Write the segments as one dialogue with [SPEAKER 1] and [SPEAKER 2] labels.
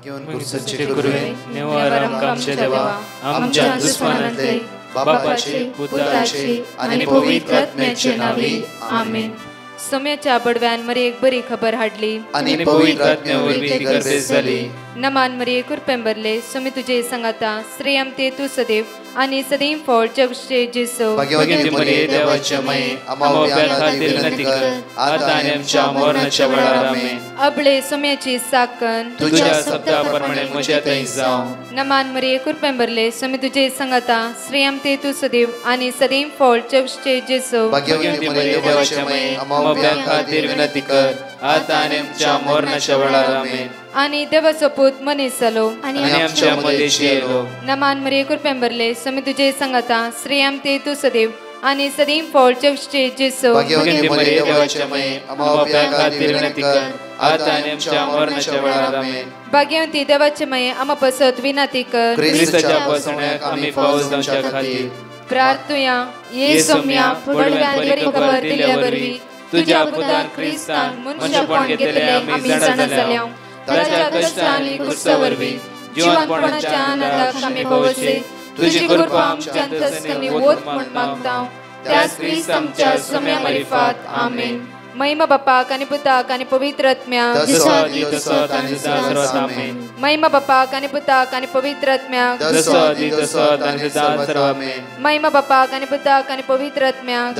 [SPEAKER 1] गुरुसंचे गुरुवे नेवारम कामचे देवा आमच्या दुश्मनांतले बापाचे पुत्राचे आणि पवित्र आत्म्याचे नावे आमेन.
[SPEAKER 2] सोम्याच्या बडव्यान मरे एक बरी खबर हाडली
[SPEAKER 1] आणि पवित्र आत्म्यावर ती गर्देस झाली.
[SPEAKER 2] नमान मरे कुरपेंबरले सोमी तुझे संगाता श्रेयम ते तू सदैव आणि सदैव फळ जगचे जेसो.
[SPEAKER 1] भाग्यवती मरिये देवाच्या माये आम्हा खातीर विनंती कर आता आणि आमच्या मरणाच्या वेळार आमेन.
[SPEAKER 2] अबळे सोम्याची साकन
[SPEAKER 1] तुझ्या शब्दाप्रमाणे म्हज्या थंय जावं.
[SPEAKER 2] नमान मरे कुरपेंबरले सोमी तुझे संगाता श्रेयम ते तू सदैव आणि सदैव फळ जगचे जेसो.
[SPEAKER 1] भाग्यवती मरिये देवाच्या माये आम्हा खातीर विनंती कर आता आणि आमच्या मरणाच्या वेळार आमेन.
[SPEAKER 2] आणि देवाचो पूत मनीस जालो
[SPEAKER 1] आणि आमच्या मध्येशी येलो.
[SPEAKER 2] नमान मरे कुरपेंबरले सोमी तुझे संगाता श्रेयम ते तू सदैव आणि सदैव फळ जगचे जेसो.
[SPEAKER 1] भाग्यवती मरिये देवाच्या माये आम्हा खातीर विनंती कर आता आणि आमच्या मरणाच्या वेळार आमेन.
[SPEAKER 2] भाग्यवती देवाचे माये आम्हा पसत विनंती कर
[SPEAKER 1] ख्रिस्ताच्या पसण्याक आम्ही पावस जावच्या खातीर
[SPEAKER 2] प्रार्थुया. ये सोम्या बडव्यान बरी खबर दिल्या वरवी तुझ्या पुतान ख्रिस्तान मनुष्यपण घेतले आम्ही जाणा जाल्या. ताच्या कष्टांनी क्रुसावरवी जीवनपणाच्या आनंदाक आम्ही पवसे तुझी कृपा आमच्या अंतस्करणी वोत म्हण मागता. त्याच ख्रिस्त आमच्या सोम्या मार्फत आमेन. महिमा बापाक आणि पुताक आणि पवित्र आत्म्याक महिमा बापाक आणि पुताक आणि पवित्र आत्म्याक महिमा बापाक आणि पुताक आणि पवित्र आत्म्याक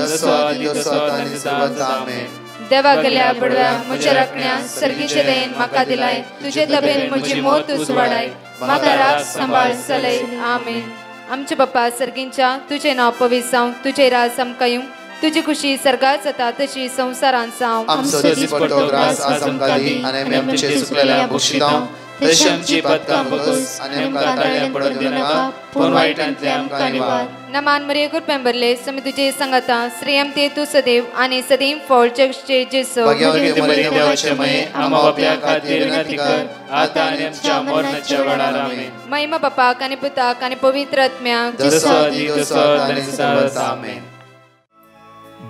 [SPEAKER 2] देवा गेल्या बडव्या म्हज्या राखण्या सर्गीचे देन म्हाका दिलाय. तुझे तबेन म्हजी मोत उसवाडाय म्हाका राख सांबाळ चलय आमेन. आमचे बाप्पा सर्गींच्या तुझे नाव पवित्र जावं तुझे राज आमकां येवं तुझी खुशी सर्गात जाता तशी संसारांत जावं.
[SPEAKER 1] आमचो दिसपट्टो ग्रास आज आमकां दी आनी आमचे सुकलेल्या बक्षितां तशी आमची पदकां बगस आनी आमकां ताळ्यां पडोवन दिनाका पूण वायटांतले आमकां निवार.
[SPEAKER 2] नमान मरे कुरपेंबरले सोमी तुझे संगाता श्रेयम ते तू सदैव आणि सदैव फळ जगचे जेसो.
[SPEAKER 1] भाग्यवती मरिये देवाचे माये आम्हा बाप्या खातीर विनंती कर आता आनी आमच्या मरणाच्या वेळार आमेन.
[SPEAKER 2] महिमा बापाक आणि पुताक आणि पवित्र आत्म्याक
[SPEAKER 1] जसो आदी तसो आनी सदांच आमेन.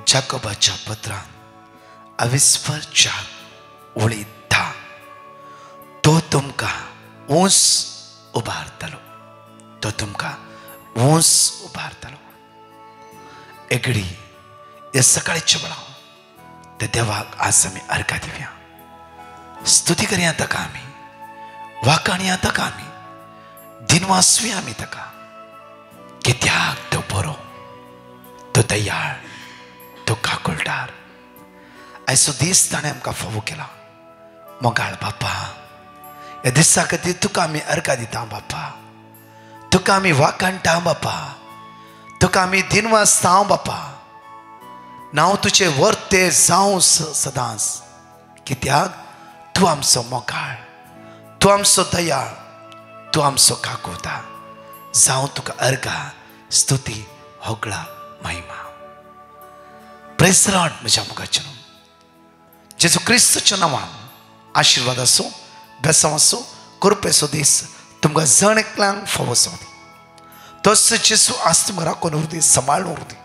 [SPEAKER 3] जाकोबाच्या पत्रांत 24 ओळी 10 तो तुमकां ऊंच उबारतलो तो तुमकां ऊंच उबारतलो. एगडी हे सकाळीच्या वेळा ते देवाक आज आमी अर्घा दिवया. स्तुती करया ताका आमी वाखाणया ताका आमी दिनवासुया आमी ताका. कित्याक तो बरो तो दयाळ तो काकुळटार. आयचो दीस ताणें आमकां फावो केला. मोगाळ बापा ह्या दिसा खातीर तुका आमी अर्घा दिता बापा. तुका आमी वाखाणटा बापा. तुका आमी दिनवासता बापा. नांव तुजें वर्ते जावं सदांच. कित्याक तूं आमचो मोगाळ तूं आमचो दयाळ तूं आमचो काकुळटार. जावं तुका अर्घा स्तुती होगळा महिमा. Praise the lord. म्हज्या मोगाचें नांव जेजू क्रिस्ताच्या नांवान आशिर्वाद आसूं बेसांव आसूं कृपेचो दीस तुमकां जण एकल्यांक फावो जावं दी. तोच जेजू आज तुमकां राखून उरूं दी सांबाळून उरूं दी.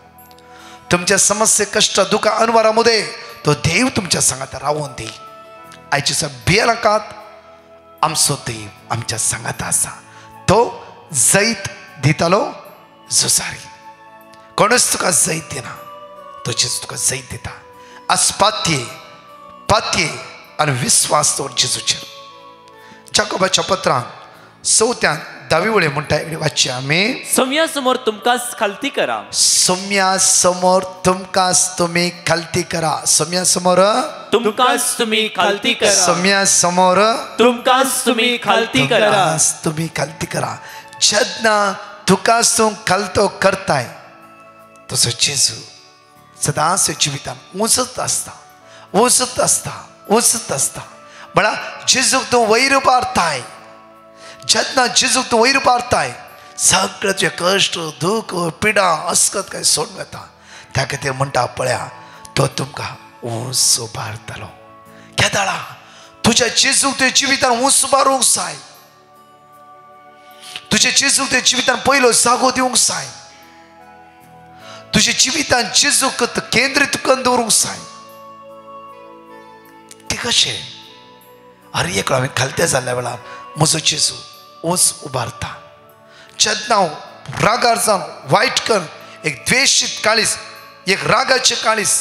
[SPEAKER 3] तुमच्या समस्ये कश्ट दुखा अनवरा मध्ये तो देव तुमच्या सांगात रावून दी. आयच्या दिसा भिये नाकात. आमचो देव आमच्या सांगात आसा. तो जैत दितालो झुजारी. कोणूच तुका जैत दिना. तो जेजू तुका जैत दिता. आज पातये आनी विस्वास दवर जेजूचेर. जाकोबाच्या पत्रांत 4:10 म्हणटा एकडे वाचया आमी.
[SPEAKER 4] सोम्या समोर तुमकांच खालती करा.
[SPEAKER 3] सोम्या समोर तुमकांच तुमी खालती करा. सोम्या समोर
[SPEAKER 4] तुमकांच तुम्ही खालती करा.
[SPEAKER 3] सोम्या समोर
[SPEAKER 4] तुमकांच तुम्ही खालती करा.
[SPEAKER 3] तुम्ही खालती करा. जेन्ना तुकाच तूं खालतो करताय तसो जेजू सदांच जिवितांत उंचत आसता उंचत आसता उंचत आसता. म्हणा जेजूक तूं वयर उबारताय. जेन्ना जेजूक तूं वयर उबारताय सगळे तुजे कश्ट दूख पिडा अस्कत काय सोडून वता. त्या खातीर म्हणटा पळया तो तुमकां उंच उबारतलो. केदाळा तुज्या जेजूक तुज्या जिवितांत उंच उबारूंक जाय. तुज्या जेजूक तुज्या जिवितांत पयलो जागो दिवंक जाय. तुज्या जिवितांत जेजूक केंद्रीत करून दवरूंक जाय. ते कशें? अरे एक आमी खालते जाल्ल्या वेळार म्हजो जेजू ओस उबारता. जेन्ना हांव रागार जावन वायट करून एक द्वेशीत काळीस, एक रागाचें काळीस,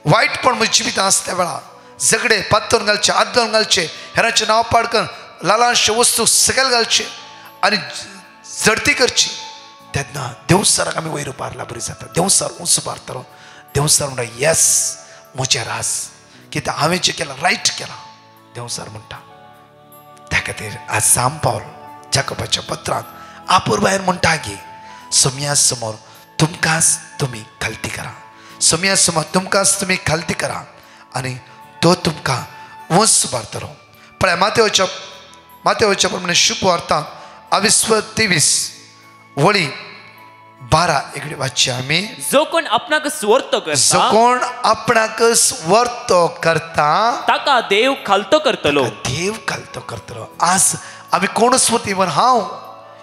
[SPEAKER 3] वायटपण म्हज्या जिवितांत आसल्या वेळार झगडे पातोवन घालचे, आदोलन घालचे, हेरांचें नांव पाड करून लालांशे वस्तू सकयल घालचे आनी झडती करची, तेन्ना देवसाराक आमी वयर उबारला बरी जाता. देवसार उंच उबारतलो. देवसार म्हणटा येस म्हजें रास, कित्याक हांवें जें केलां रायट केलां. देवसार म्हणटा. त्या खातीर आज साम पावल जाकोबाच्या पत्रांत आपुरबायेन म्हणटा की सोम्या समोर तुमकांच तुमी खालती करा. सोम्या समोर तुमकांच तुमी खालती करा आनी तो तुमकां वंस उबारतलो. पळय मातेवच्या प्रमाणे शुभ वार्ता 22:23 वळी 12 इकडे वाचची आमी.
[SPEAKER 4] जो कोण आपणाक स्वर्तो करता,
[SPEAKER 3] जो कोण आपणाक स्वर्तो करता
[SPEAKER 4] ताका देव खालतो करतलो.
[SPEAKER 3] देव खालतो करतलो. आज आमी कोणच वरती, इवन हांव,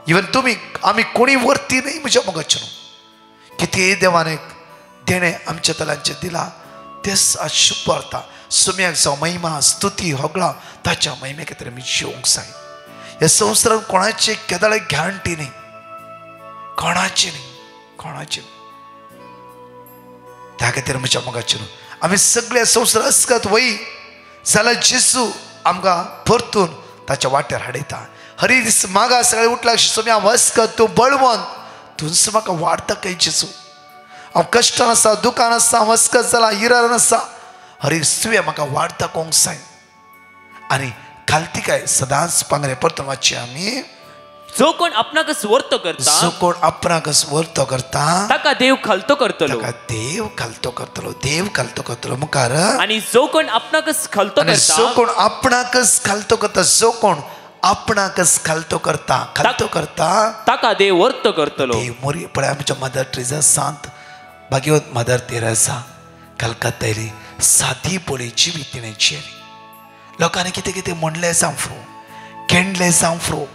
[SPEAKER 3] इवन तुमी, आमी कोणी वरती नाही म्हज्या मोगाचें न्हू. कितें देवान देणे आमच्या तल्यांचें दिला तेच आज शुभ वार्ता. सुम्याक जावं महिमा स्तुती होगळा ताच्या महिमे खातीर आमी जिवंक जाय. ह्या संवसारांत कोणाची केदाळे गॅरंटी न्ही, कोणाची न्ही, कोणाची. त्या खातीर म्हज्या मोगाचें न्हू आमी सगळे संवसार अस्कत वय जाल्यार जेजू आमकां परतून ताच्या वाट्यार हाडयता. हरी दीस मागा सगळे उठला सोम्या वस्कत तूं बळवंत, तुजो म्हाका वाडता खंय जेजू. हांव कश्टान आसा, दुखान आसा, वस्कत जाला, इरान आसा, हरी तुवें म्हाका वाडता कोंक जाय. आनी खालती काय सदांच पांगरे परतून वाचची आमी.
[SPEAKER 4] जो कोण आपणाक स्वर्तो करता,
[SPEAKER 3] जो कोण आपणाक स्वर्तो करता
[SPEAKER 4] ताका देव खालतो करतलो.
[SPEAKER 3] ताका देव खालतो करतलो. देव खालतो करतलो मुखार.
[SPEAKER 4] आणि जो कोण आपणाक खालतो
[SPEAKER 3] आनी
[SPEAKER 4] करता,
[SPEAKER 3] जो कोण आपणाकच खालतो करता, जो कोण आपणाकच खालतो करता, खालतो करता
[SPEAKER 4] ताका देव वर्त करतलो.
[SPEAKER 3] देव मोरी. पळय आमच्या मदर ट्रेझा सांत भाग्यवत मदर तेरेसा कलकत्तायली सादी पोळी जिवीत तिणें जियेली. लोकांनी कितें कितें म्हणलें जावं फ्रो, केंडलें जावं फ्रो,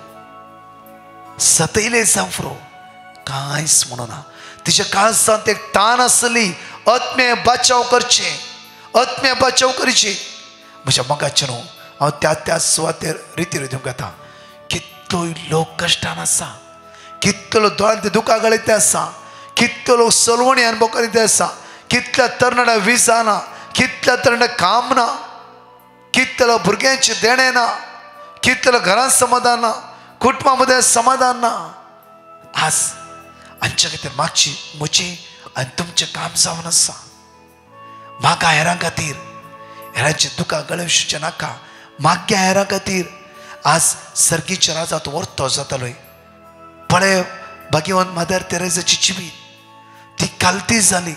[SPEAKER 3] सतयलें जावं फ्रो, कांयच म्हणूना. तिच्या काळजांत एक तान आसली, आत्मे बचाव करचे, आत्मे बचाव करचे. म्हज्या मोगाचें न्हू हांव त्या सुवातेर रिती दिवंक येता. कितलो लोक कश्टान आसा, कितलो दोळ्यांत दुकां गळयते आसा, कितलो लोक सलवणी अनुभव करीत आसा, कितल्या तरणाट्या विजा ना, कितल्या तरणाट्या काम ना, कितलो भुरग्यांचे देणे ना, कितलो घरांत समाधान ना, कुटुंबामध्ये समाधान ना. आज हांच्या खातीर मागची म्हजी आनी तुमचें काम जावन आसा. म्हाका हेरां खातीर हेरांची दुकां गळोवचें नाका. म्हाग्या हेरां खातीर आज सर्गीच्या राजांत वर्तो जातालोय. पळय भाग्यवंत मदर तेरेसाची जिवीत ती खालती जाली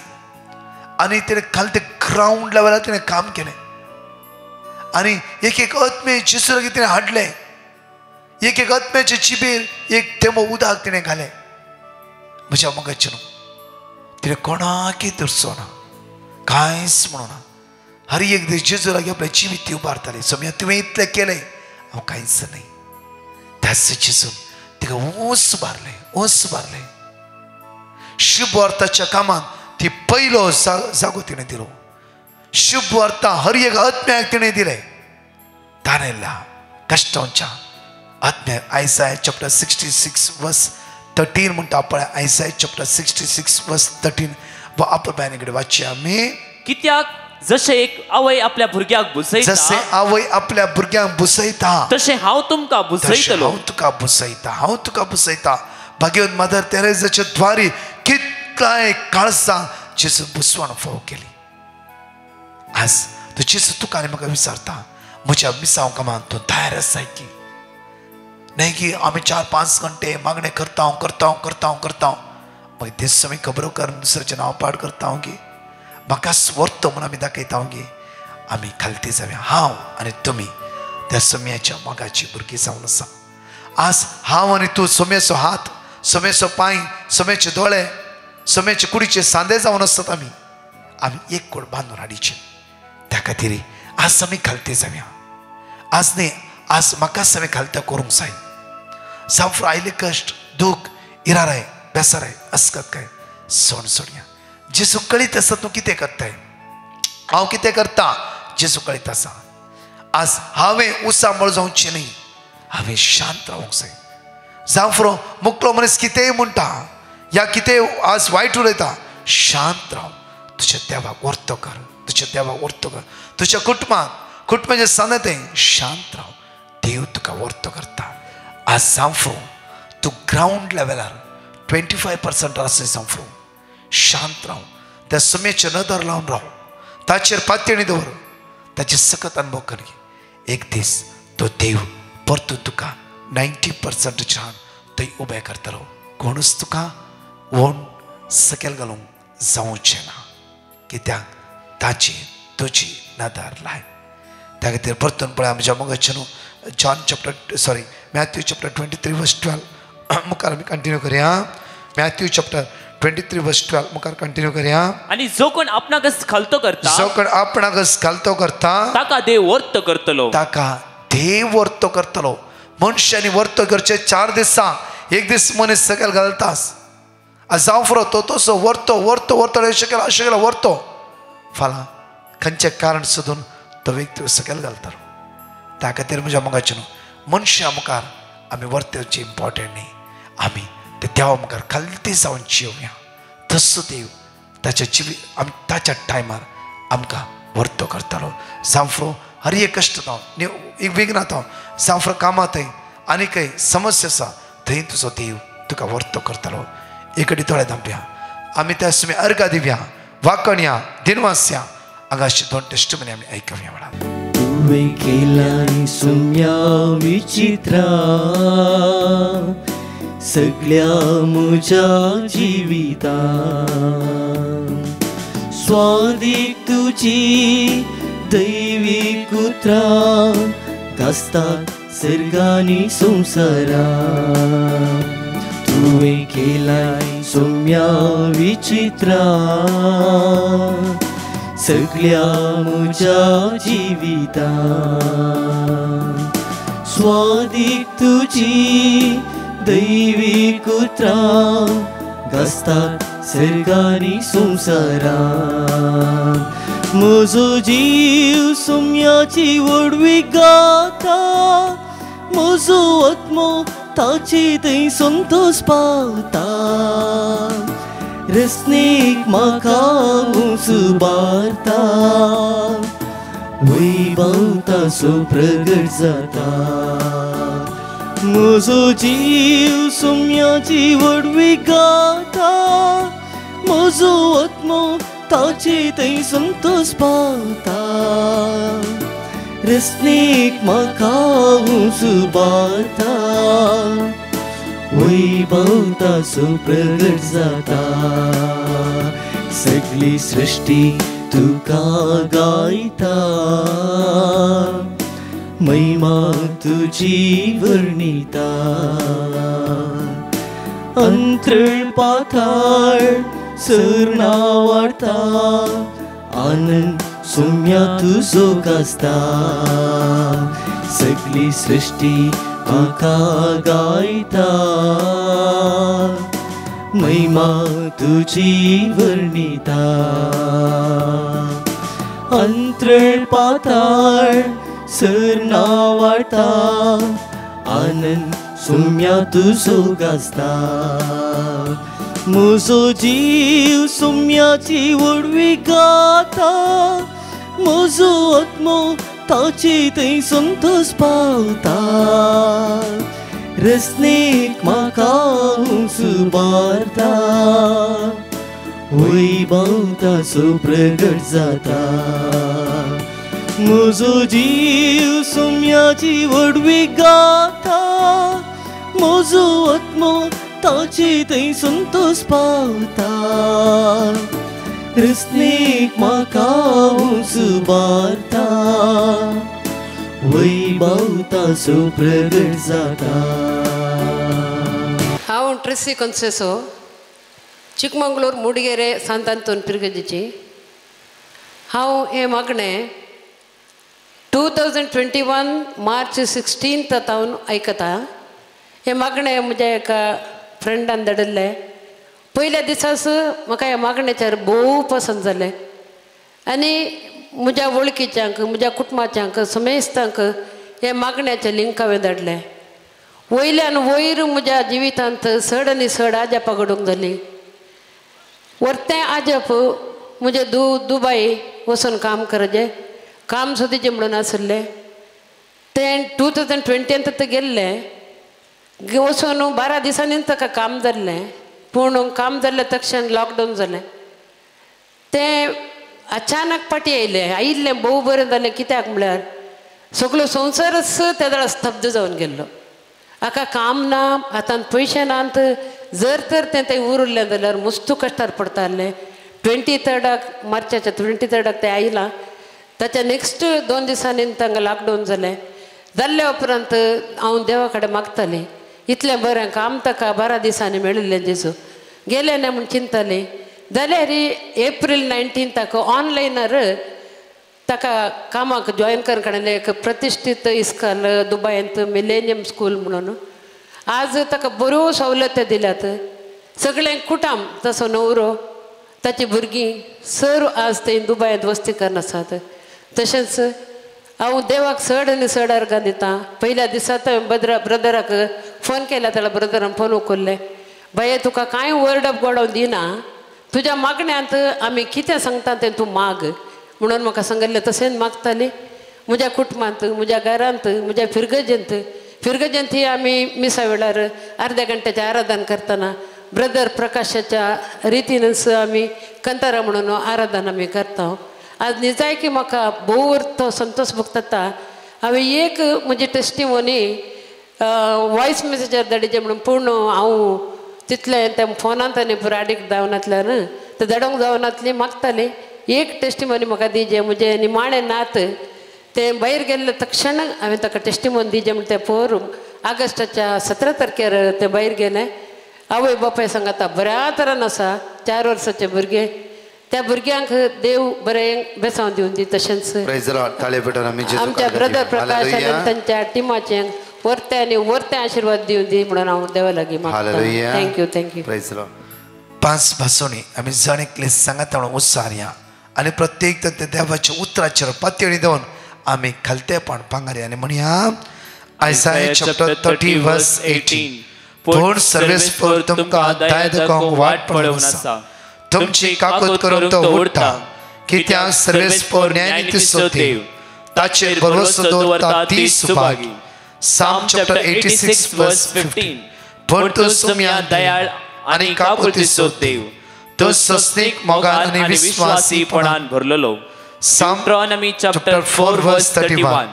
[SPEAKER 3] आनी तिणें खालती ग्राउंड लेवलार तिणें काम केलें. आनी एक एक आत्मे जेजू लागीं तिणें हाडले. एक एक आत्म्याचे जिबेर एक थेंब उदक तिणें घालें. म्हज्या मोगाचें न्हू तिणें कोणाकय धरचो ना, कांयच म्हणूना. हर एक दीस जेजू लागीं आपलें जिवीत ती उबारताली. सोम्या तुवें इतलें केलें, हांव कांयच न्ही. त्याच जेजून तिका ऊंच उबारलें, ऊंच उबारलें. शुभ वार्ताच्या कामांत ती पयलो जागो तिणें दिलो. शुभ वार्ता हर एक आत्म्याक तिणें दिलें. तानेल्या कश्टांच्या आत्म्याक. आयसाया चॅप्टर 66 वर्स 13 म्हणटा पळय. आयसाया चॅप्टर 66 वर्स 13 वा आपल्या कडेन वाचची आमी.
[SPEAKER 4] कित्याक जशे एक आवय आपल्या भुरग्याक बुसयता,
[SPEAKER 3] जसे आवय आपल्या भुरग्यांक बुसयता,
[SPEAKER 4] तशें हांव तुमकां बुसयतलो.
[SPEAKER 3] हांव तुका बुसयता, हांव तुका बुसयता. भाग्यवंत मदर तेरेसाच्या द्वारी कितलाय काळजां जेजू बुसवण फाव केली. आज तो जेजू तुका आनी म्हाका विचारता, म्हज्या मिसांव कामांत तूं तयार आसा की नाही? की आमी 4-5 घंटे मागणें करता मागीर तेच समय खबरो करून दुसऱ्याचें नांव पाड करता हांव की म्हाका स्वर्त म्हणून आमी दाखयता हांव की आमी खालती जावया. हांव आनी तुमी त्या सोम्याच्या मोगाची भुरगीं जावन आसा. आज हांव आनी तूं सोम्याचो हात, सोम्याचो पांय, सोम्याचे दोळे, सोम्याचे कुडीचे सांदे जावन आसतात. आमी एक कोड बांदून हाडीचे. त्या खातीर आज आमी खालती जावया. आज न्ही, आज म्हाकाच आमी खालत्या करूंक जाय. जावं आयले कश्ट, दूख, इराराय, बेसाराय अस्कत काय सोडया. जेजू कळीत आसा तूं कितें करताय, हांव कितें करता, जेजू कळीत आसा. आज हांवें उसांबळ जावची न्ही, हांवें शांत रावंक जाय. जावं फुरो मुकलो मनीस कितेंय म्हणटा या कितें आज वायट उलयता, शांत राव. तुज्या देवाक वर्तो कर, तुज्या देवाक वर्तो कर. तुज्या कुटुंबाचें सान्निध्यें शांत राव. देव तुका वर्तो करता. आज जावं फुरो तूं ग्रावंड लेवलार 25% आसा जावं फुरो शांत राव. त्या सुमेचे नदर लावन राव. ताचेर पातयणी दवर. ताचे सकत अनुभव कर. एक दीस तो देव परतून तुका 90% छान थंय उबें करतलो. कोणूच तुका वोण सकयल घालूंक जावचें ना. कित्याक ताची तुजी नदर लाय. त्या खातीर परतून पळय आमच्या मोगाचे न्हू मॅथ्यू चॅप्टर 23:12 मुखार आमी कंटिन्यू करया. मॅथ्यू चॅप्टर 23:12 मुखार कंटिन्यू करया.
[SPEAKER 4] आणि जो कोण आपणाकच खालतो करता,
[SPEAKER 3] जो कोण आपणाकच घालतो करता
[SPEAKER 4] ताका देव वर्त करतलो.
[SPEAKER 3] ताका देव वर्तो करतलो. मनशांनी वर्तो करचे 4 दिसां. एक दीस मनीस सकयल घालतास. जावं फुरो तो तसो वर्तो वर्तो वर्तो अशें केला वर्तो फाल्यां खंयचें कारण सोदून तो व्यक्ती सकयल घालतलो. त्या खातीर म्हज्या मोगाचे न्हू मनशा मुखार आमी वर्तेवचें इम्पॉर्टंट न्ही. आमी ते देवा मुखार खालती जावन जिवया. तसो देव ताच्या टायमार आमकां वर्तो करतलो. जावं फुरो हर एक कश्ट जावं एक विघ्न जावं जावं फुरो कामां थंय आनी खंय समस्या आसा थंय तुजो देव तुका वर्तो करतलो. एकडी थोडे धांपया. आमी त्या सुमी अर्घा दिवया, वाकणया, दिनवास या. हांगाचे 2 टेस्टमनी आमी आयकवया. म्हणा
[SPEAKER 5] तुवें केलां सुम्या विचित्रा सगळ्या म्हज्या जिवितांत. स्वादीक तुजी दैवीक उतरां गाजतात सर्गांनी संवसारांत. तुवें केलां सौम्या विचित्रा सगळ्या म्हज्या जिवितांत. स्वादीक तुजी दैवीक उतरां गाजतात सर्गांनी संवसारांत. म्हजो जीव सौम्याची वडवी गाता. म्हजो आत्मो ताची थंय संतोष पावता. रसनेक म्हाका सुबारता. वैभव ताचो प्रगट जाता. म्हजो जीव सौम्याची वडवी गाता. म्हजो आत्मो ताची थंय संतोष पावता. रसनेक म्हाका सुबारता. वैभव ताचो प्रगट जाता. सगळी सृष्टी तुका गायता. महिमा तुजी वर्णिता. अंतळ पाताळ सर्ना वाडता. आनंद सौम्या तुजो गाजता. सगळी सृष्टी म्हाका गायता. महिमा तुजी वर्णिता. अंतळ पाताळ सर्ना वाडता. आनंद सौम्या तुजो गाजता. म्हजो जीव सौम्याची वडवी गाता. म्हजो आत्मो ताची थंय संतोष पावता. रसनेक म्हाका सुबारता. वैभव ताचो प्रगट जाता. म्हजो जीव सौम्याची वडवी गाता. म्हजो आत्मो ताची थंय संतोष पावता. रसनेक म्हाका सुबारता. वैभव ताचो प्रगट जाता.
[SPEAKER 6] हांव ट्रेसी कॉन्सेसो चिकमंगळूर मूडिगेरे सांत आंतोन पिरगजीची. हांव हें मागणें 2021 मार्च 16 हांव आयकता. हें मागणें म्हज्या एका फ्रेंडान धाडिल्लें. पयल्या दिसास म्हाका ह्या मागणेचेर भोव पसंद जालें. आनी म्हज्या वळखीच्यांक म्हज्या कुटुंबाच्यांक समेस्तांक हे मागण्याचें लिंक हांवें धाडलें. वयल्यान वयर म्हज्या जिवितांत चड आनी चड आजापां घडोवंक जाली. वर्तें आजप म्हजें दुबई वचून काम करचें काम सोदीचें म्हणून आसलें. तें 2020 ते गेल्लें वचून 12 दिसांनी ताका काम जाल्लें. पूण काम जाल्ल्या तक्षण लॉकडावन जालें. तें अचानक पाटी आयिल्लें भोव बरें जालें. कित्याक म्हळ्यार सगळो संवसारच त्या वेळार स्तब्ध जावन गेल्लो. हाका काम ना, हातांत पयशे नात. जर तर तें थंय उरलें जाल्यार मस्तू कश्टार पडटालें. 23 मार्चाच्या 23 तें आयलां. ताच्या नेक्स्ट 2 दिसांनी तांकां लॉकडावन जालें. जाल्ल्या उपरांत हांव देवा कडेन मागतालें इतलें बरें काम ताका 12 दिसांनी मेळिल्लें जेजू. गेलें ना म्हूण चिंततालें. जाल्यार एप्रील 19 ऑनलायनार ताका कामाक जॉयन करंक काडलें. एक प्रतिश्ठीत इस्कॉल दुबयांत मिलेनियम स्कूल म्हणून. आज ताका बऱ्यो सवलती दिल्यात. सगळें कुटुंब तसो न्हवरो ताची भुरगीं सर आज थंय दुबयांत वस्तीकरण आसात. तशेंच हांव देवाक चड आनी चड अर्गां दितां. पयल्या दिसांत ब्रदराक फोन केला. ताच्या ब्रदरान फोन उखल्लें, बाये तुका कांय वर्ड ऑफ गॉड हांव दिना. तुज्या मागण्यांत आमी कितें सांगता तें तूं माग म्हणून म्हाका सांगलें. तशेंच मागतालीं. म्हज्या कुटुंबांत, म्हज्या घरांत, म्हज्या फिरगजेंत आमी मिसा वेळार अर्ध्या घंट्याचें आराधन करतना ब्रदर प्रकाशाच्या रितीनच आमी कंतारा म्हणून आराधन आमी करता. आज निजाय की म्हाका भोव तो संतोष भोगता. हांवें एक म्हजी टेस्टिमोनी वॉयस मेसेजार धाडिचें म्हणून पूण हांव तितलें त्या फोनांत आनी पुराडीक जावनातल्यान तें धाडूंक जावनातली. मागतालें एक टेस्टिमोनी म्हाका दिजें. म्हजें निमाणें नात तें भायर गेल्ले तक्षण हांवें ताका टेस्टिमोनी दिजें म्हणून तें पळोवन ऑगस्टाच्या 17 तारखेर तें भायर गेलें. आवय बापाय सांगता बऱ्या तरान आसा 4 वर्साचें भुरगें. त्या भुरग्यांक देव बरें बेसांव दिवन दी. तशेंच आमच्या ब्रदर प्रकाश आनी तांच्या टिमाचें वर्तें आनी वर्तें आशिर्वाद दिवन दी म्हणून हांव देवा लागीं मागतां. थँक्यू.
[SPEAKER 3] 5 भासोनी आमी जण एकले सांगता म्हणून उत्साहया आनी प्रत्येक देवाच्या उतराचेर पातळी देवन आमी खालतेपण पांगारी आनी म्हणया आयसाया चॅप्टर 30 वर्स 18. पूण सर्वेस्पर तुमकां दाय दाखोवंक वाट पळोवन आसा. तुमची काकूत करून तो ओडटा. कित्याक सर्वेस्पर न्यायनितीचो देव ताचेर भरवसो दवरता ती सुभागी. साम चॅप्टर 86 वर्स 15. पूण तो सुम्या दयाळ आनी काकुतीचो देव. तो सस्तीक मोगान आनी विश्वासीपणान भरलेलो.
[SPEAKER 4] साम आमी चॅप्टर 4 वर्स 31.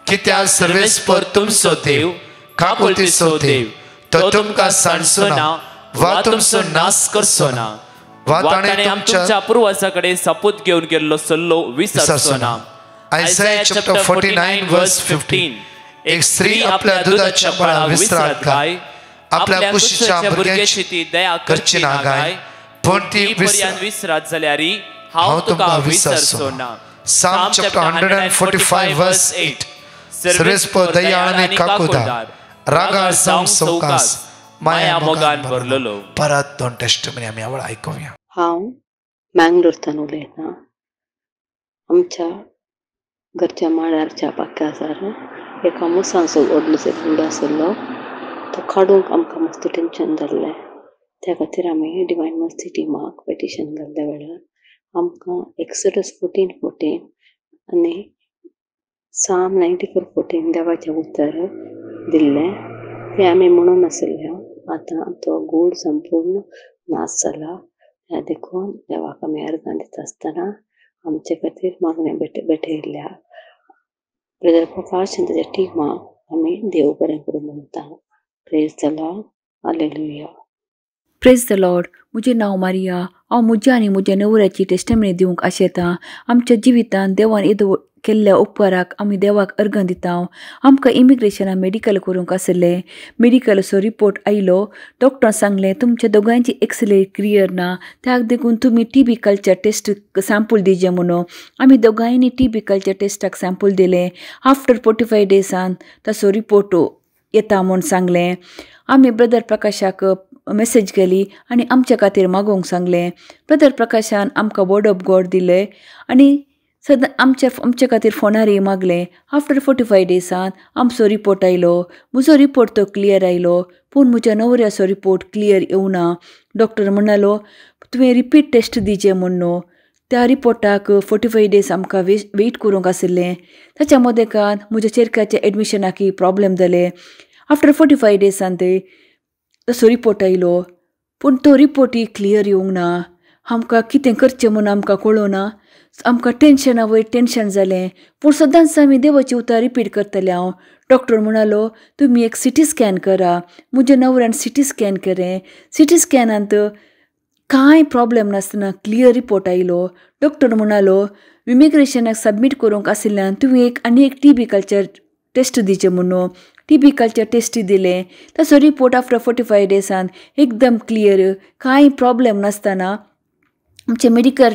[SPEAKER 3] कित्याक सर्वेस्पर तुमचो देव काकुतीचो देव. तो तुमकां सांडचो ना वा तुमचो नाश करचो ना वा ताणें
[SPEAKER 4] तुमच्या पुर्वजां कडेन सपूत घेवन गेल्लो सल्लो विसरचो ना.
[SPEAKER 3] आयसाया चॅप्टर 49 वर्स 15. एक स्त्री आपल्या दुधाच्या बाळा विसरात काय. आपल्या कुशीच्या भुरग्याची ती दया करची ना काय. पण ती
[SPEAKER 4] विसरात जाल्यार हांव तुका विसरचो ना.
[SPEAKER 3] साम चॅप्टर 145 वर्स 8. सर्वेस्पर दयाळ आनी काकुदार रागार जावंक सवकास माया मोगान भरलेलो. परत 2 टेस्टमनी आमी आवड आयकुया.
[SPEAKER 7] हांव मँगलोरतन उलयतां. आमच्या घरच्या मांडारच्या पाक्यासार एका मुसांचो व्हडलोसो गुड आसलो. तो काडूंक आमकां मस्त टेंशन जाल्लें. त्या खातीर आमी डिवायन मर्सी टिमाक पेटिशन घाल्ल्या वेळार आमकां एक्सोडस 14:14 आनी साम 94:14 देवाचें उतर दिल्लें. तें आमी म्हणून आसल्या. आतां तो गूड संपूर्ण नाश जाला. ह्या देखून देवाक आमी अर्गां दिता आसतना आमचे खातीर मागणें भेटयल्ल्या ब्रदर प्रकाश आनी ताच्या टिमाक आमी देव बरें करूं म्हणटा. Praise the Lord. Hallelujah.
[SPEAKER 8] Praise the lord. म्हजें नांव मारिया. हांव म्हज्या आनी म्हज्या न्हवऱ्याची टेस्टमनी दिवंक आशेतां. आमच्या जिवितांत देवान येदो केल्ल्या उपकाराक आमी देवाक अर्गां दिता. आमकां इमिग्रेशनाक मेडिकल करूंक आसलें. मेडिकलाचो रिपोर्ट आयलो. डॉक्टरान सांगलें तुमच्या दोगांयची एक्सरे क्लियर ना. त्याक देखून तुमी TB कल्चर टेस्ट सॅम्पल दिजें म्हणून आमी दोगांयनी TB कल्चर टेस्टाक सॅम्पल दिलें. आफ्टर 45 डेजान ताचो रिपोर्ट येता म्हूण सांगलें. आमी ब्रदर प्रकाशाक मेसेज केली आनी आमच्या खातीर मागोवंक सांगलें. ब्रदर प्रकाशान आमकां वर्ड ऑफ गॉड दिलें आनी आमचे खातीर फोनार मागलें. आफ्टर 45 डेजान आमचो रिपोर्ट आयलो. म्हजो रिपोर्ट तो क्लियर आयलो, पूण म्हज्या नवऱ्याचो रिपोर्ट क्लियर येवना. डॉक्टर म्हणलो तुवें रिपीट टेस्ट दिवचें म्हणून. त्या रिपोर्टाक 45 डेज आमकां वेट करूंक आशिल्लें. ताच्या मदेकान म्हज्या चेडकाच्या एडमिशनाक प्रॉब्लेम जाले. आफ्टर 45 डेजान तसो रिपोर्ट आयलो, पूण तो रिपोर्ट क्लियर येवंक ना. आमकां कितें करचें म्हणून आमकां कळना. आमकां टेन्शना वयर टेन्शन जालें. पूण सदांच आमी देवाची उतर रिपीट करतालें हांव. डॉक्टर म्हणलो तुमी एक CT स्कॅन करा. म्हज्या नवऱ्यान CT स्कॅन केलें. CT स्कॅनांत कांय प्रॉब्लेम नासतना क्लियर रिपोर्ट आयलो. डॉक्टर म्हणलो इमिग्रेशनाक सबमीट करूंक आशिल्ल्यान तुवें आनी एक TB कल्चर टेस्ट दिवचें म्हणून. TB कल्चर टेस्ट दिलें. ताचो रिपोर्ट आफ्टर 45 डेजान एकदम क्लियर, कांय प्रॉब्लेम नासतना आमचें मेडिकल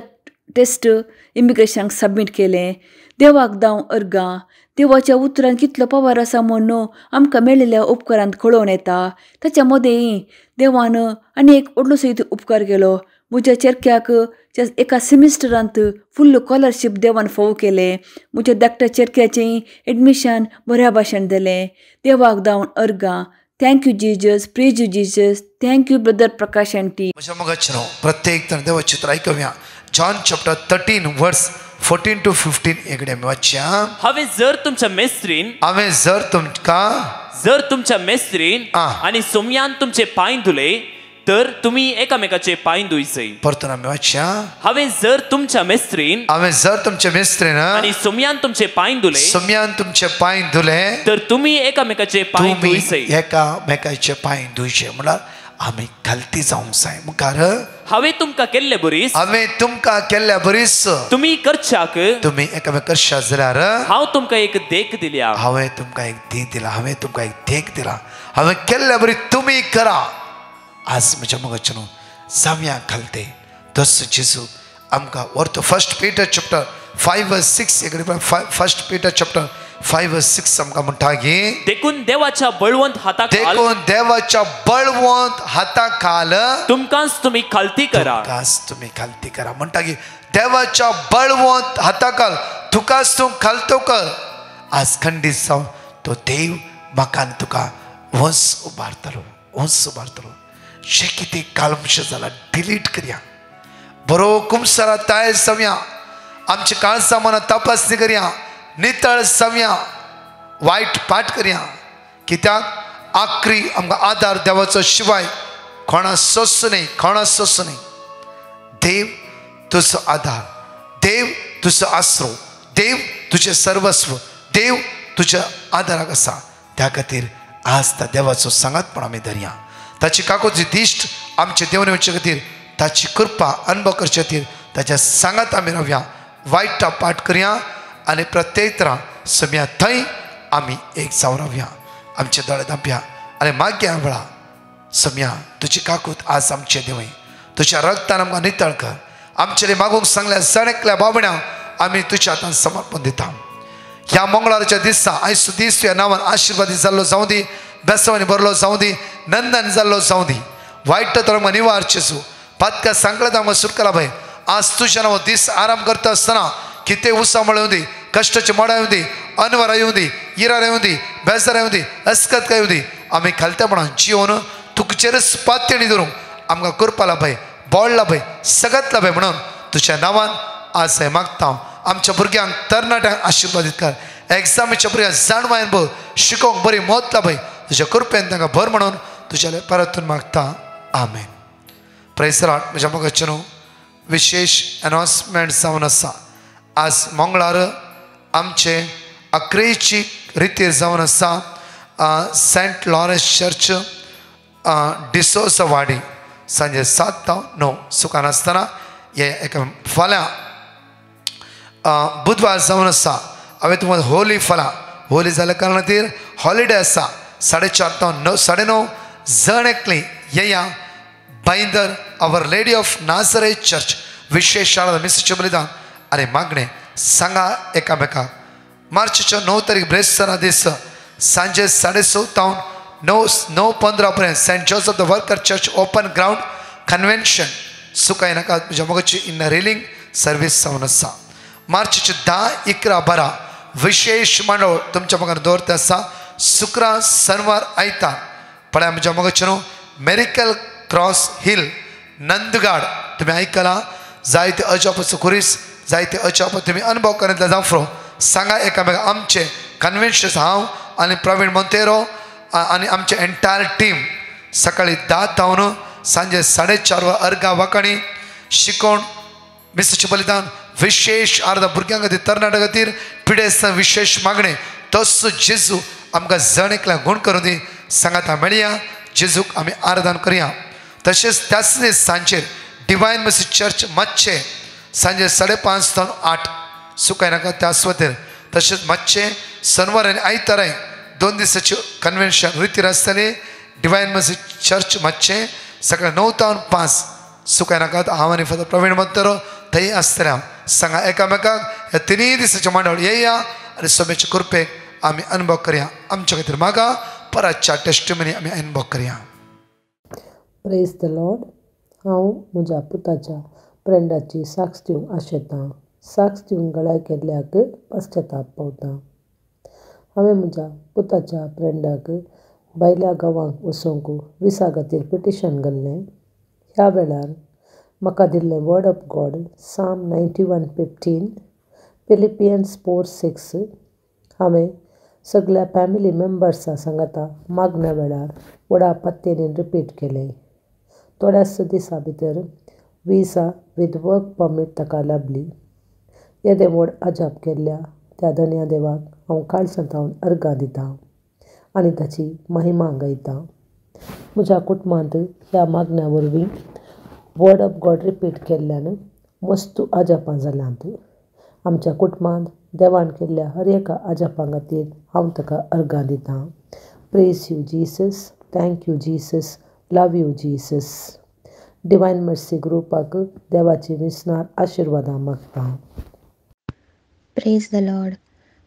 [SPEAKER 8] टेस्ट इमिग्रेशनाक सबमीट केलें. देवाक दाव अर्गां. देवाच्या उतरान कितलो पावर आसा म्हणून आमकां मेळिल्ल्या उपकारांत कळोवन येता. ताच्या मदें देवान आनी एक व्हडलोसो उपकार केलो. म्हज्या चेडक्याक एका सेमिस्टरांत फुल्ल स्कॉलरशीप देवान फावो केलें. म्हज्या धाकट्या चेडक्याचें एडमिशन बऱ्या भाशेन जालें. देवाक दावन अर्गां. Thank you Jesus, praise you Jesus, thank you brother Prakash aunty.
[SPEAKER 3] म्हज्या मोगाचें प्रत्येक जण देवाचें चित्र आयकूया. जॉन चॅप्टर 13 वर्स 14 to 15 एकडे वाचया.
[SPEAKER 4] हांवें जर तुमच्या मेस्त्रीन आनी सोमयान तुमचे पांय धुले तर तुमी एकामेकाचे पांय धुयचे.
[SPEAKER 3] परतून आमी वाचया.
[SPEAKER 4] हांवें जर तुमच्या मेस्त्रीन आनी सोमयान तुमचे पांय धुले तर तुमी एकामेकाचे पांय धुयचे.
[SPEAKER 3] एकामेकाचे पांय धुयचे म्हळ्यार आमी घालती जावंक जाय. मुखार
[SPEAKER 4] हांवें तुमकां केल्ले बरीस तुमी करच्याक
[SPEAKER 3] तुमी एकामेक करशात जाल्यार
[SPEAKER 4] हांव तुमकां एक देख दिल्या.
[SPEAKER 3] हांवें तुमकां एक देख दिला. हांवें केल्ले बरी तुमी करा. आज म्हज्या मोगाचें जावया घालते तस जेजू आमकां व्हरतो. 1 Peter chapter 5 verse 6 एक 1 Peter chapter 5 verse 6 आमकां म्हणटा की
[SPEAKER 4] देखून देवाच्या बळवंत
[SPEAKER 3] हाताखाल
[SPEAKER 4] तुमकांच तुमी खालती करा.
[SPEAKER 3] म्हणटा की देवाच्या बळवंत हाताखाल तुकाच तूं खालतो कर. आज खंडीत जावन तो देव म्हाका आनी तुका वंस उबारतलो. जे कितें काळमश जाला डिलीट करया. बरो कुमसारा ताय जावया. आमच्या काळजा मना तपासणी करया. नितळ जावया. वायट पाठ करया. कित्याक आखरी आमकां आदार देवाचो शिवाय कोणा सोंस न्ही. देव तुजो आधार, देव तुजो आसरो, देव तुजें सर्वस्व, देव तुज्या आदाराक आसा. त्या खातीर आज त्या देवाचो सांगातपण आमी धरया. ताची काकोची दिश्ट आमचे देवन येवचे खातीर, ताची कृपा अनुभव करचे खातीर ताच्या सांगात आमी रावया. वायटा पाठ करया आनी प्रत्येक तरां सगळ्या थंय आमी एक जावन रावया. आमचे दोळे धांपया आनी मागया वेळा सम्या तुजी काकूत आज आमचे देवय तुज्या रक्तान आमकां नितळ कर. आमचे मागूंक सांगल्या सणकल्या बाबण्या आमी तुज्या हातान समर्पण दिता. ह्या मंगळाराच्या दिसा आयज दीस तुज्या नांवान आशिर्वादी जाल्लो जावं दी, बेसवानी बरलो जावं दी, नंदन जाल्लो जावं दी. वायट तर आमकां निवार चेसू पातका सांकळेत आमकां सुटकला भय. आज तुज्या नांव दीस आराम करता आसतना कितें उसामळ येवं दी, कश्टाची मोडां येवं दी, अनवरां येवं दी, इरार येवं दी, बेजार येवं दी, अस्कतकाय येवं दी. आमी खालतेपणान जिवन तुजेरच पातळी धरूंक आमकां करपा लाभय, बोड लाभय, सगत लाभय म्हणून तुज्या नांवान आज हें मागता. आमच्या भुरग्यांक तरणाट्यांक आशिर्वादीत कर. एग्जामीच्या भुरग्यांक जाणवायन भर शिकोवंक बरी मत लाभय. तुज्या कृपेन तांकां भर म्हणून तुज्या परतून मागता. आमेन. Praise the lord. म्हज्या मोगाचें विशेष अनाउन्समेंट जावन आसा. आज मंगळार आमचे 11ची रितीर जावन आसा. सेंट लॉरेन्स चर्च डिसोसा वाडी सांजे 7 ते 9 सुखान आसतना हे एका फाल्यां बुधवार जावन आसा. हांवें तुमकां होली फाल्यां होली जाल्या कारणान खातीर हॉलिडे आसा. 4:30 ते 9:30 जण एकली येया. बांदर आवर लेडी ऑफ नाझरेथ चर्च विशेष शाळा मिसचें बलिदान आनी मागणें सांगा एकामेकाक. मार्चच्या 9 तारीख ब्रेस्तारा दीस सांजे 6:30 ते 9:15 पर्यंत saint Joseph the worker church open ground convention सुकाय नाका. म्हज्या मोगाची इन रेलिंग सर्वीस जावन आसा. मार्चचे 10, 11, 12 विशेष मंडळ तुमच्या मगर दवरता आसा शुक्रार शनिवार आयतार पळय आमच्या मगचनो मेरिकल क्रॉस हिल नंदगाड तुम्ही ऐकला जायते अजापाचो खुरीस जायते अजाप तुम्ही अनुभव करीतले जावफ्रो सांगा एकामेका आमचे कन्व्हेन्शन हांव आनी प्रवीण मोंतेरो आनी आमचे एंटायर टीम सकाळी 10 तावन सांजे 4:30 अर्गा वाकाणी शिकोण मिस्टर बलिदान विशेष अर्धा भुरग्यां खातीर तरणाट्यां खातीर पिडेस्त विशेष मागणे तसो जेजू आमकां जण एकल्या गुण करून दी सांगाता मेळया जेजूक आमी आराधन करया तशेंच त्याच सांजेर डिवायन मसी चर्च मच्छे सांजे 5:30 ते 8 सुकाय नाका त्या सुवातेर तशेंच मच्छे शनिवार आनी आयताराय 2 दिसाची कन्व्हेन्शन रितीर आसतली डिवायन मसी चर्च मच्छे सकाळी 9 ते 5 सुकाय नाका हांव आनी फादर प्रवीण मोंतेरो थंय आसतल्या सांगा एकामेकाक ह्या 3 दिसाचे मंडळ येया आनी सोमेचे कृपेक आमी अनुभव करया आमच्या खातीर मागा परतच्या टेस्टिमनी आमी अनुभव करया
[SPEAKER 6] प्रेज द लॉर्ड हांव म्हज्या पुताच्या फ्रेंडाची साक्ष दिवंक आशेतां साक्ष दिवंक गळाय केल्ल्याक पश्चाताप पावता हांवें म्हज्या पुताच्या फ्रेंडाक भायल्या गांवांक वचूंक विसा खातीर पिटिशन घाल्लें ह्या वेळार म्हाका दिल्लें word of God Saam 91:15 Philippines 4:6 हांवें सगळ्या फॅमिली मेंबर्सां सांगाता मागण्या वेळार व्हडा पत्तेनीन रिपीट केलें थोड्याच दिसां भितर विसा विथ वर्क परमीट ताका लाभली येदें व्हड अजाप केल्ल्या त्या धन्या देवाक हांव काळजांतल्यान अर्गां दितां आनी ताची महिमा गायतां म्हज्या कुटुंबांत ह्या मागण्या वरवीं वर्ड ऑफ गॉड रिपीट केल्ल्यान मस्त अजापां जाल्यांत आमच्या कुटुंबांत देवान केल्ल्या हर एका अजापां खातीर हांव ताका अर्गां दितां praise you Jesus thank you Jesus love you Jesus divine mercy ग्रुपाक देवाची विस्नार आशिर्वादां मागतां
[SPEAKER 9] प्रेज द लॉर्ड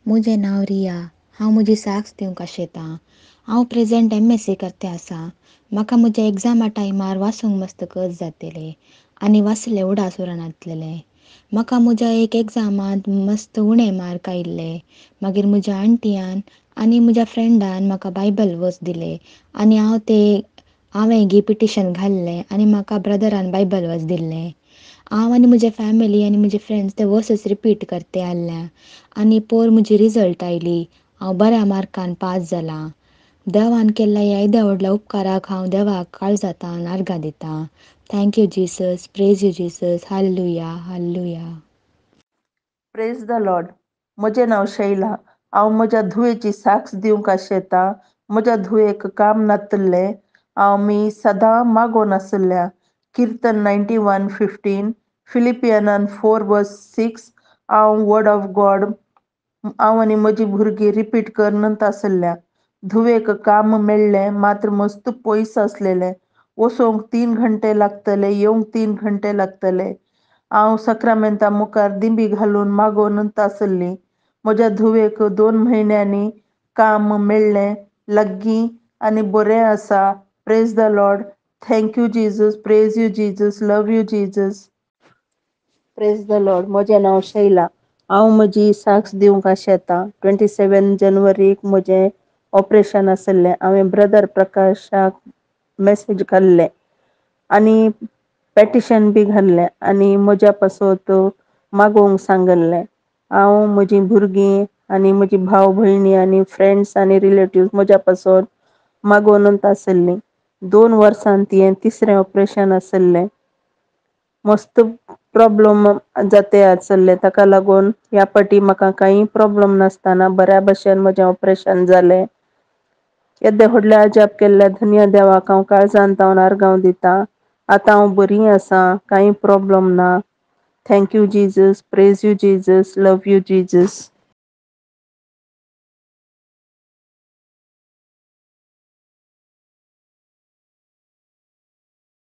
[SPEAKER 9] म्हजें नांव रिया हांव म्हजी साक्ष दिवंक आशेतां हांव प्रेजेंट MSc करता आसा म्हाका म्हज्या एग्जामा टायमार वाचूंक मस्त कज जातलें आनी वाचलें उडा सुरान जातलें म्हाका म्हज्या एक एग्जामांत मस्त उणें मार्क आयिल्ले मागीर म्हज्या आंटियान आनी म्हज्या फ्रेंडान म्हाका बायबल वर्स दिले आनी हांवें गी पिटिशन घाल्लें आनी म्हाका ब्रदरान बायबल वर्स दिल्लें हांव आनी म्हजे फॅमिली आनी म्हजे फ्रेंड्स ते वर्सेस रिपीट करते आसल्या आनी पोर म्हजी रिजल्ट आयली हांव बऱ्या मार्कान पास जालां देवान केल्ल्या ह्या येद्या व्हडल्या उपकाराक हांव देवाक काळजांतल्यान अर्गां दितां thank you Jesus praise you Jesus hallelujah hallelujah
[SPEAKER 10] praise the lord म्हजें नांव शैला हांव म्हज्या धुवेची साक्ष दिवंक आशेतां म्हज्या धुवेक काम नासलें मी सदां मागोन आसल्या किर्तन 91:15 फिलिपियनान 4:6 हांव वर्ड ऑफ गॉड हांव आनी म्हजी भुरगीं रिपीट करनत आसल्या धुवेक काम मेळ्ळें मात्र मस्त पयस आसलेलें वचोंक 3 घंटे लागतले येवंक 3 घंटे लागतले हांव सक्रामेंता मुखार दिंबी घालून मागोनत आसली म्हज्या धुवेक 2 म्हयन्यांनी काम मेळ्ळें लागीं आनी बरें आसा praise the Lord thank you Jesus praise you Jesus love you Jesus praise the lord म्हजें नांव शैला हांव म्हजी साक्ष दिवंक आशेतां 27 जानेवारीक म्हजें ऑपरेशन आसलें हांवें ब्रदर प्रकाशाक मॅसेज घाल्लें आनी पेटिशन बी घाल्लें आनी म्हज्या पासत मागोवंक सांगल्लें हांव म्हजीं भुरगीं आनी म्हजी भाव भयणी आनी फ्रेंड्स आनी रिलेटिव्स म्हज्या पासत मागोनत आसलीं 2 वर्सांत हें 3रें ऑपरेशन आसलें मस्त प्रॉब्लम जाते आसले ताका लागून ह्या फाटी म्हाका कांय प्रॉब्लम नासतना बऱ्या भशेन म्हजें ऑपरेशन जालें येद्या व्हडल्या अजाप केल्ल्या धन्य देवाक हांव काळजांतल्यान अर्गां दितां आतां हांव बरी आसां कांय प्रॉब्लम ना thank you Jesus praise you Jesus love you Jesus